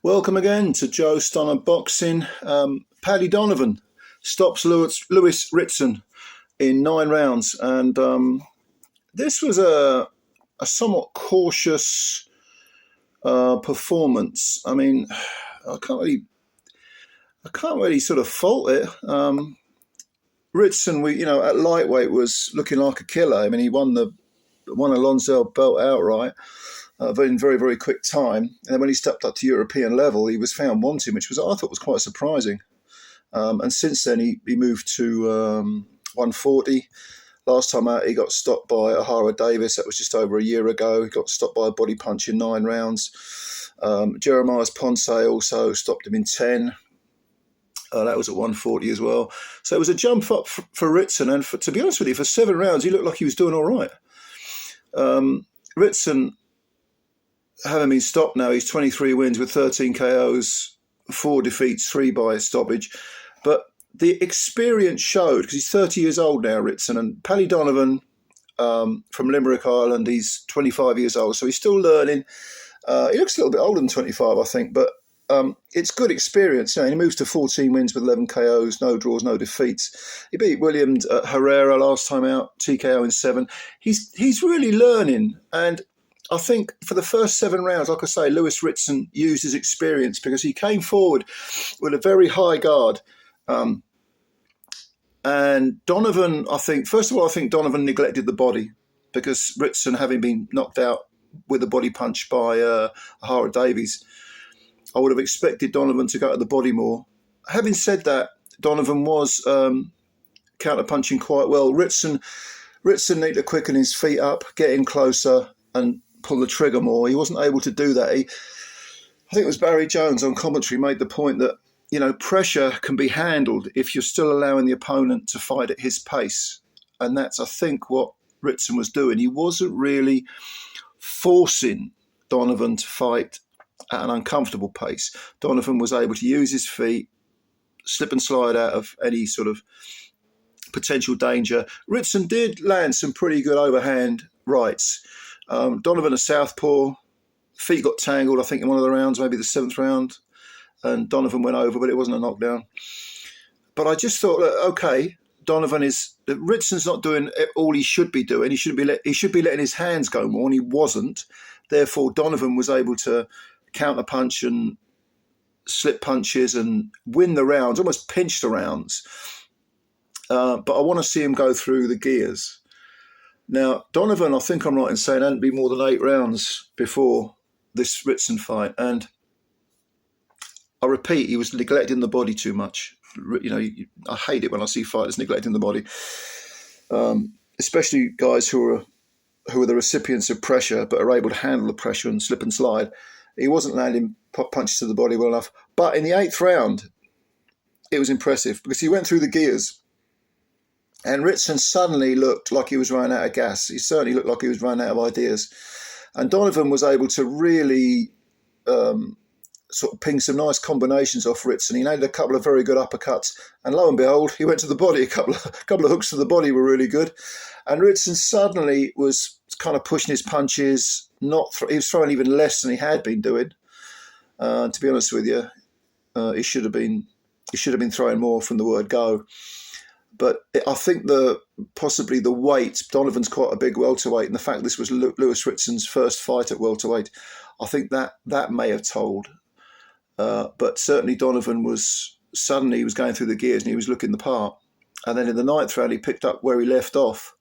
Welcome again to Joe Stunner Boxing. Paddy Donovan stops Lewis Ritson in 9 rounds, and this was a somewhat cautious performance. I mean, I can't really, I can't really sort of fault it. Ritson, at lightweight was looking like a killer. I mean, he won a Lonsdale belt outright. In very, very quick time. And then when he stepped up to European level, he was found wanting, which I thought was quite surprising. And since then, he moved to 140. Last time out, he got stopped by Ahara Davis. That was just over a year ago. He got stopped by a body punch in 9 rounds. Jeremiah's Ponce also stopped him in 10. That was at 140 as well. So it was a jump up for Ritson. And to be honest with you, for 7 rounds, he looked like he was doing all right. Ritson, having been stopped now, he's 23 wins with 13 KOs, 4 defeats, 3 by stoppage. But the experience showed, because he's 30 years old now, Ritson, and Paddy Donovan from Limerick, Ireland, he's 25 years old, so he's still learning. He looks a little bit older than 25, I think, but it's good experience. He moves to 14 wins with 11 KOs, no draws, no defeats. He beat William Herrera last time out, TKO in 7. He's really learning, and I think for the first 7 rounds, like I say, Lewis Ritson used his experience because he came forward with a very high guard. And Donovan, I think Donovan neglected the body because Ritson, having been knocked out with a body punch by Ahara Davies, I would have expected Donovan to go to the body more. Having said that, Donovan was counter-punching quite well. Ritson needed to quicken his feet up, get in closer and pull the trigger more. He wasn't able to do that. I think it was Barry Jones on commentary made the point that, pressure can be handled if you're still allowing the opponent to fight at his pace. And that's, I think, what Ritson was doing. He wasn't really forcing Donovan to fight at an uncomfortable pace. Donovan was able to use his feet, slip and slide out of any sort of potential danger. Ritson did land some pretty good overhand rights. Donovan a southpaw, feet got tangled, I think, in one of the rounds, maybe the 7th round, and Donovan went over, but it wasn't a knockdown. But I just thought, okay, Ritson's not doing all he should be doing. He should be letting his hands go more, and he wasn't. Therefore, Donovan was able to counter punch and slip punches and win the rounds, almost pinch the rounds. But I want to see him go through the gears. Now, Donovan, I think I'm right in saying, hadn't been more than 8 rounds before this Ritson fight. And I repeat, he was neglecting the body too much. I hate it when I see fighters neglecting the body, especially guys who are the recipients of pressure but are able to handle the pressure and slip and slide. He wasn't landing punches to the body well enough. But in the 8th round, it was impressive because he went through the gears. And Ritson suddenly looked like he was running out of gas. He certainly looked like he was running out of ideas. And Donovan was able to really sort of ping some nice combinations off Ritson. He landed a couple of very good uppercuts. And lo and behold, he went to the body. A couple of hooks to the body were really good. And Ritson suddenly was kind of pushing his punches. He was throwing even less than he had been doing. To be honest with you, he should have been throwing more from the word go. But I think possibly the weight, Donovan's quite a big welterweight, and the fact this was Lewis Ritson's first fight at welterweight, I think that may have told. But certainly Donovan was going through the gears and he was looking the part. And then in the 9th round, he picked up where he left off.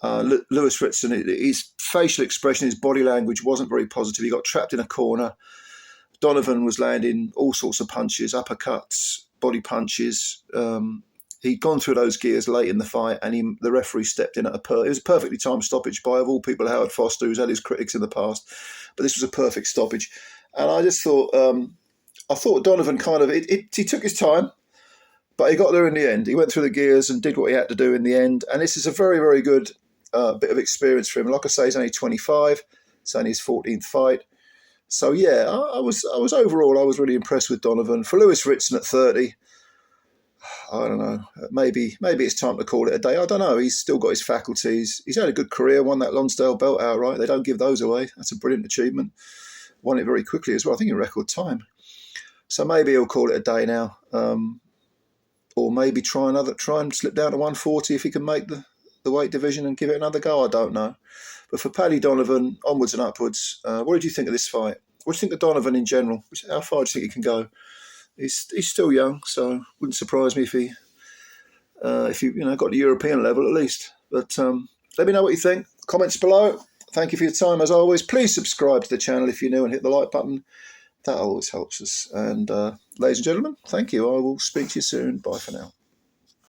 Lewis Ritson, his facial expression, his body language wasn't very positive. He got trapped in a corner. Donovan was landing all sorts of punches, uppercuts, body punches. He'd gone through those gears late in the fight, and the referee stepped in at it was a perfectly timed stoppage by, of all people, Howard Foster, who's had his critics in the past. But this was a perfect stoppage. And I just thought, Donovan he took his time, but he got there in the end. He went through the gears and did what he had to do in the end. And this is a very, very good bit of experience for him. Like I say, he's only 25. It's only his 14th fight. So, yeah, I was really impressed with Donovan. For Lewis Ritson at 30, I don't know. Maybe it's time to call it a day. I don't know. He's still got his faculties. He's had a good career, won that Lonsdale belt outright. They don't give those away. That's a brilliant achievement. won it very quickly as well. I think in record time. So maybe he'll call it a day now, or maybe try and slip down to 140 if he can make the weight division and give it another go. I don't know. But for Paddy Donovan, onwards and upwards. What did you think of this fight? What do you think of Donovan in general? How far do you think he can go? He's still young, so wouldn't surprise me if he got the European level at least. But let me know what you think. Comments below. Thank you for your time as always. Please subscribe to the channel if you're new and hit the like button. That always helps us. And ladies and gentlemen, thank you. I will speak to you soon. Bye for now.